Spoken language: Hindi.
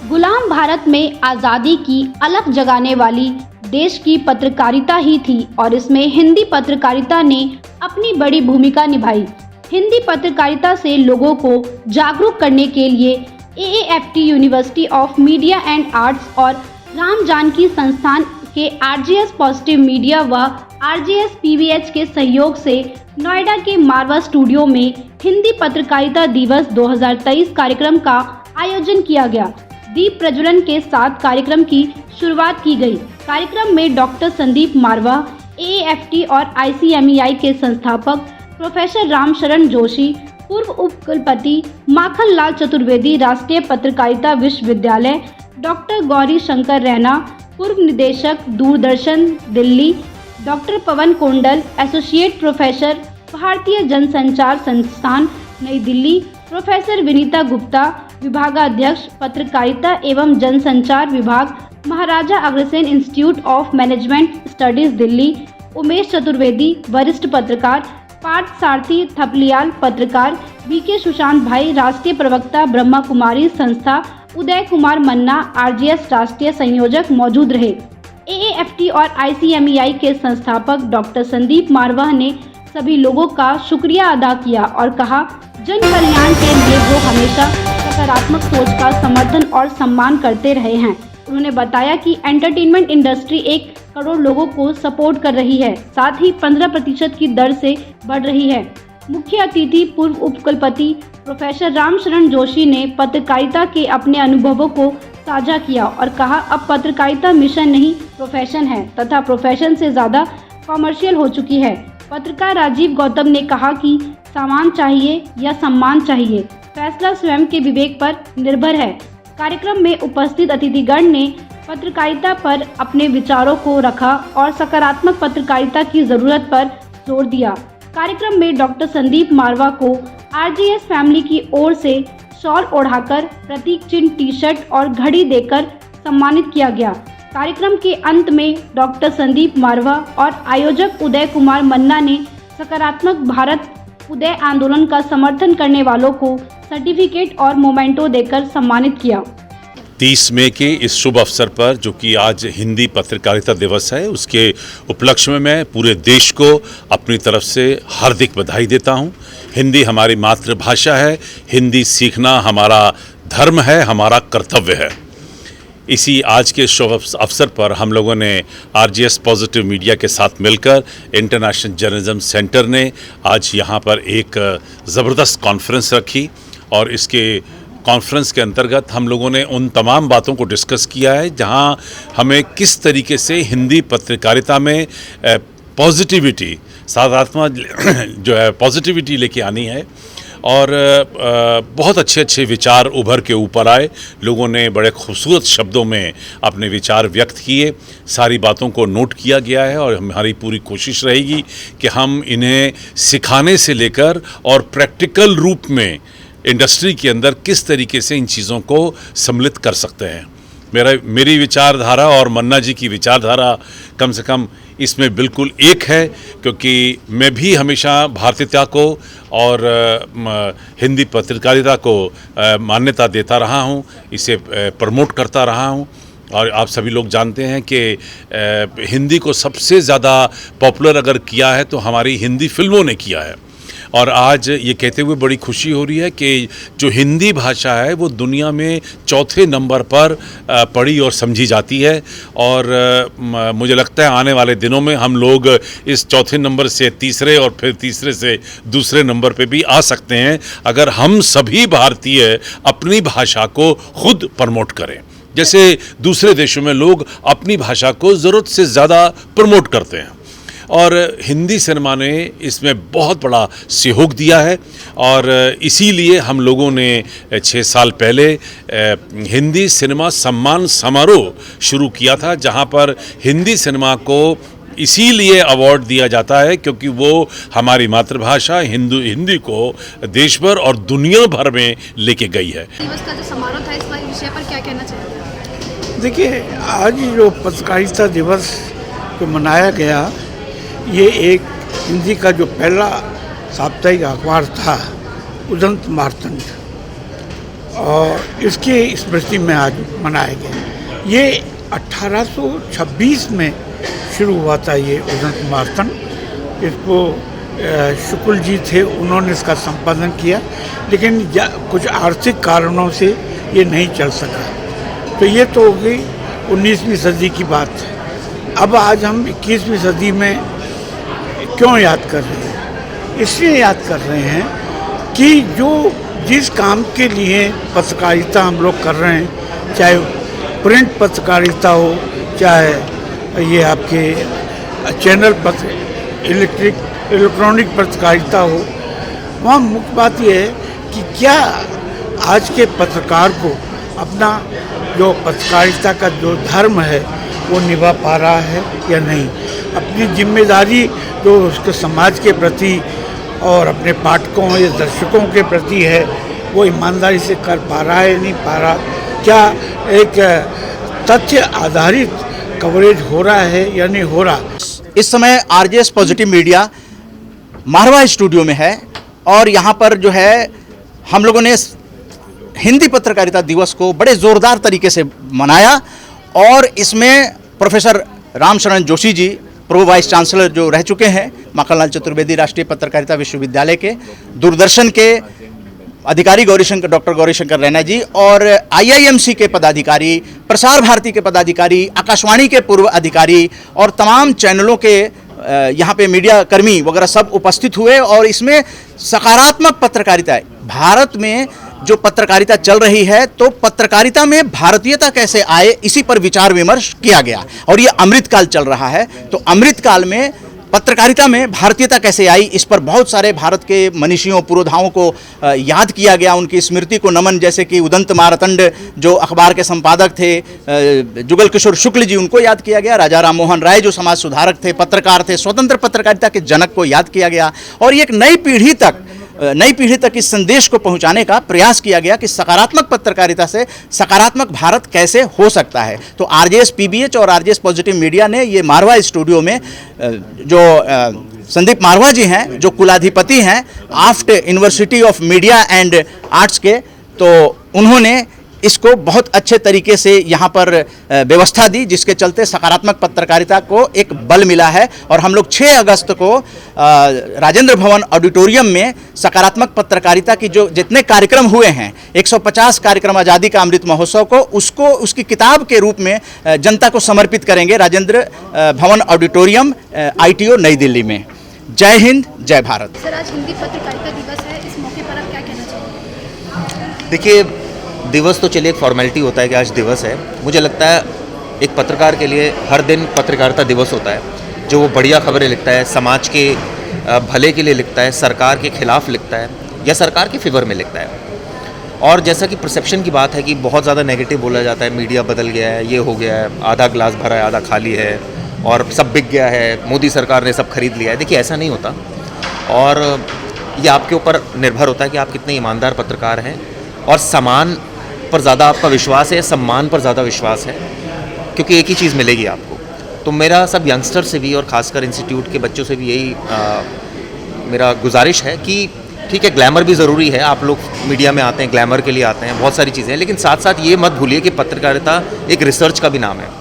गुलाम भारत में आज़ादी की अलख जगाने वाली देश की पत्रकारिता ही थी और इसमें हिंदी पत्रकारिता ने अपनी बड़ी भूमिका निभाई। हिंदी पत्रकारिता से लोगों को जागरूक करने के लिए AAFT university of media and arts और राम जानकी संस्थान के RGS पॉजिटिव मीडिया व RGS PVH के सहयोग से नोएडा के मारवा स्टूडियो में हिंदी पत्रकारिता दिवस 2023 कार्यक्रम का आयोजन किया गया। दीप प्रज्वलन के साथ कार्यक्रम की शुरुआत की गई। कार्यक्रम में डॉक्टर संदीप मारवा, AAFT और ICMEI के संस्थापक प्रोफेसर रामशरण जोशी, पूर्व उप कुलपति माखन लाल चतुर्वेदी, राष्ट्रीय पत्रकारिता विश्वविद्यालय, डॉक्टर गौरी शंकर रैना, पूर्व निदेशक दूरदर्शन दिल्ली, डॉक्टर पवन कोंडल, एसोसिएट प्रोफेसर, भारतीय जनसंचार संस्थान नई दिल्ली, प्रोफेसर विनीता गुप्ता, विभागाध्यक्ष पत्रकारिता एवं जनसंचार विभाग, Maharaja Agrasen institute of management studies Delhi, Umesh Chaturvedi, वरिष्ठ पत्रकार, पार्थ सारथी थपलियाल पत्रकार, BK सुशांत भाई, राष्ट्रीय प्रवक्ता ब्रह्मा कुमारी संस्था, उदय कुमार मन्ना, RGS राष्ट्रीय संयोजक मौजूद रहे। AAFT और ICMEI के संस्थापक डॉक्टर संदीप मारवा ने सभी लोगों का शुक्रिया अदा किया और कहा, जन कल्याण के लिए वो हमेशा सकारात्मक सोच का समर्थन और सम्मान करते रहे हैं। उन्होंने बताया कि एंटरटेनमेंट इंडस्ट्री 1 करोड़ लोगों को सपोर्ट कर रही है, साथ ही 15% की दर से बढ़ रही है। मुख्य अतिथि पूर्व उपकुलपति प्रोफेसर रामशरण जोशी ने पत्रकारिता के अपने अनुभवों को साझा किया और कहा, अब पत्रकारिता मिशन नहीं प्रोफेशन है तथा प्रोफेशन से ज़्यादा कॉमर्शियल हो चुकी है। पत्रकार राजीव गौतम ने कहा कि सामान चाहिए या सम्मान चाहिए, फैसला स्वयं के विवेक पर निर्भर है। कार्यक्रम में उपस्थित अतिथिगण ने पत्रकारिता पर अपने विचारों को रखा और सकारात्मक पत्रकारिता की जरूरत पर जोर दिया। कार्यक्रम में डॉक्टर संदीप मारवा को RGS फैमिली की ओर से शॉल ओढ़ाकर प्रतीक चिन्ह, टी-शर्ट और घड़ी देकर सम्मानित किया गया। कार्यक्रम के अंत में डॉक्टर संदीप मारवा और आयोजक उदय कुमार मन्ना ने सकारात्मक भारत उदय आंदोलन का समर्थन करने वालों को सर्टिफिकेट और मोमेंटो देकर सम्मानित किया। 30 मई के इस शुभ अवसर पर, जो कि आज हिंदी पत्रकारिता दिवस है, उसके उपलक्ष्य में मैं पूरे देश को अपनी तरफ से हार्दिक बधाई देता हूं। हिंदी हमारी मातृभाषा है, हिंदी सीखना हमारा धर्म है, हमारा कर्तव्य है। इसी आज के शुभ अवसर पर हम लोगों ने RGS पॉजिटिव मीडिया के साथ मिलकर इंटरनेशनल जर्नलिज्म सेंटर ने आज यहाँ पर एक ज़बरदस्त कॉन्फ्रेंस रखी और इसके कॉन्फ्रेंस के अंतर्गत हम लोगों ने उन तमाम बातों को डिस्कस किया है जहां हमें किस तरीके से हिंदी पत्रकारिता में पॉजिटिविटी, सकारात्मक जो है पॉजिटिविटी लेके आनी है। और बहुत अच्छे अच्छे विचार उभर के ऊपर आए। लोगों ने बड़े खूबसूरत शब्दों में अपने विचार व्यक्त किए। सारी बातों को नोट किया गया है और हमारी पूरी कोशिश रहेगी कि हम इन्हें सिखाने से लेकर और प्रैक्टिकल रूप में इंडस्ट्री के अंदर किस तरीके से इन चीज़ों को सम्मिलित कर सकते हैं। मेरी विचारधारा और मन्ना जी की विचारधारा कम से कम इसमें बिल्कुल एक है, क्योंकि मैं भी हमेशा भारतीयता को और हिंदी पत्रकारिता को मान्यता देता रहा हूँ, इसे प्रमोट करता रहा हूँ। और आप सभी लोग जानते हैं कि हिंदी को सबसे ज़्यादा पॉपुलर अगर किया है तो हमारी हिंदी फिल्मों ने किया है। और आज ये कहते हुए बड़ी खुशी हो रही है कि जो हिंदी भाषा है वो दुनिया में 4थे नंबर पर पढ़ी और समझी जाती है। और मुझे लगता है आने वाले दिनों में हम लोग इस 4थे नंबर से तीसरे और फिर तीसरे से दूसरे नंबर पे भी आ सकते हैं, अगर हम सभी भारतीय अपनी भाषा को खुद प्रमोट करें। जैसे दूसरे देशों में लोग अपनी भाषा को ज़रूरत से ज़्यादा प्रमोट करते हैं और हिंदी सिनेमा ने इसमें बहुत बड़ा सहयोग दिया है। और इसीलिए हम लोगों ने 6 साल पहले हिंदी सिनेमा सम्मान समारोह शुरू किया था, जहां पर हिंदी सिनेमा को इसीलिए अवार्ड दिया जाता है क्योंकि वो हमारी मातृभाषा हिंदी को देश भर और दुनिया भर में लेके गई है। दिवस का जो समारोह था, इस विषय पर क्या कहना चाहिए? देखिए, आज जो पत्रकारिता दिवस जो मनाया गया, ये एक हिंदी का जो पहला साप्ताहिक अखबार था, उदंत मार्तंड, और इसके स्मृति में आज मनाया गया। ये 1826 में शुरू हुआ था ये उदंत मार्तन। इसको शुक्ल जी थे, उन्होंने इसका संपादन किया, लेकिन कुछ आर्थिक कारणों से ये नहीं चल सका। तो ये तो हो गई 19वीं सदी की बात। अब आज हम 21वीं सदी में क्यों याद कर रहे हैं? इसलिए याद कर रहे हैं कि जिस काम के लिए पत्रकारिता हम लोग कर रहे हैं, चाहे प्रिंट पत्रकारिता हो, चाहे ये आपके चैनल पत्र, इलेक्ट्रॉनिक पत्रकारिता हो, वहाँ मुख्य बात यह है कि क्या आज के पत्रकार को अपना जो पत्रकारिता का जो धर्म है वो निभा पा रहा है या नहीं, अपनी जिम्मेदारी जो उसके समाज के प्रति और अपने पाठकों या दर्शकों के प्रति है वो ईमानदारी से कर पा रहा है, नहीं पा रहा, क्या एक तथ्य आधारित कवरेज हो रहा है या नहीं हो रहा। इस समय आरजेएस पॉजिटिव मीडिया मारवा स्टूडियो में है और यहाँ पर जो है हम लोगों ने हिंदी पत्रकारिता दिवस को बड़े ज़ोरदार तरीके से मनाया और इसमें professor Ramsharan Joshi ji, pro vice chancellor जो रह चुके हैं माखनलाल चतुर्वेदी राष्ट्रीय पत्रकारिता विश्वविद्यालय के, दूरदर्शन के अधिकारी डॉक्टर गौरीशंकर रैना जी और IIMC के पदाधिकारी, प्रसार भारती के पदाधिकारी, आकाशवाणी के पूर्व अधिकारी और तमाम चैनलों के यहाँ पे मीडिया कर्मी वगैरह सब उपस्थित हुए और इसमें सकारात्मक पत्रकारिता, भारत में जो पत्रकारिता चल रही है तो पत्रकारिता में भारतीयता कैसे आए, इसी पर विचार विमर्श किया गया। और ये अमृतकाल चल रहा है तो अमृतकाल में पत्रकारिता में भारतीयता कैसे आई, इस पर बहुत सारे भारत के मनीषियों, पुरोधाओं को याद किया गया, उनकी स्मृति को नमन, जैसे कि उदंत मारतंड जो अखबार के संपादक थे, जुगल किशोर शुक्ल जी, उनको याद किया गया, राजा राम मोहन राय जो समाज सुधारक थे, पत्रकार थे, स्वतंत्र पत्रकारिता के जनक को याद किया गया और एक नई पीढ़ी तक इस संदेश को पहुंचाने का प्रयास किया गया कि सकारात्मक पत्रकारिता से सकारात्मक भारत कैसे हो सकता है। तो आरजेएस पीबीएच और आरजेएस पॉजिटिव मीडिया ने ये मारवा स्टूडियो में जो संदीप मारवा जी हैं, जो कुलाधिपति हैं आफ्ट university of media and arts के, तो उन्होंने इसको बहुत अच्छे तरीके से यहाँ पर व्यवस्था दी, जिसके चलते सकारात्मक पत्रकारिता को एक बल मिला है। और हम लोग 6 अगस्त को राजेंद्र भवन ऑडिटोरियम में सकारात्मक पत्रकारिता की जो जितने कार्यक्रम हुए हैं, 150 कार्यक्रम आज़ादी का अमृत महोत्सव को, उसको उसकी किताब के रूप में जनता को समर्पित करेंगे राजेंद्र भवन ऑडिटोरियम, ITO नई दिल्ली में। जय हिंद, जय भारत। सर, आज हिंदी पत्रकारिता दिवस है, इस मौके पर आप क्या कहना चाहेंगे? देखिए, दिवस तो चलिए एक फॉर्मेलिटी होता है कि आज दिवस है। मुझे लगता है एक पत्रकार के लिए हर दिन पत्रकारिता दिवस होता है, जो वो बढ़िया खबरें लिखता है, समाज के भले के लिए लिखता है, सरकार के खिलाफ लिखता है या सरकार के फेवर में लिखता है। और जैसा कि परसेप्शन की बात है कि बहुत ज़्यादा नेगेटिव बोला जाता है, मीडिया बदल गया है, ये हो गया है, आधा ग्लास भरा है आधा खाली है और सब बिक गया है, मोदी सरकार ने सब खरीद लिया है। देखिए, ऐसा नहीं होता और ये आपके ऊपर निर्भर होता है कि आप कितने ईमानदार पत्रकार हैं और सामान पर ज़्यादा आपका विश्वास है या सम्मान पर ज़्यादा विश्वास है, क्योंकि एक ही चीज़ मिलेगी आपको। तो मेरा सब यंगस्टर से भी और ख़ासकर इंस्टीट्यूट के बच्चों से भी यही मेरा गुजारिश है कि ठीक है, ग्लैमर भी ज़रूरी है, आप लोग मीडिया में आते हैं, ग्लैमर के लिए आते हैं, बहुत सारी चीज़ें हैं, लेकिन साथ साथ ये मत भूलिए कि पत्रकारिता एक रिसर्च का भी नाम है।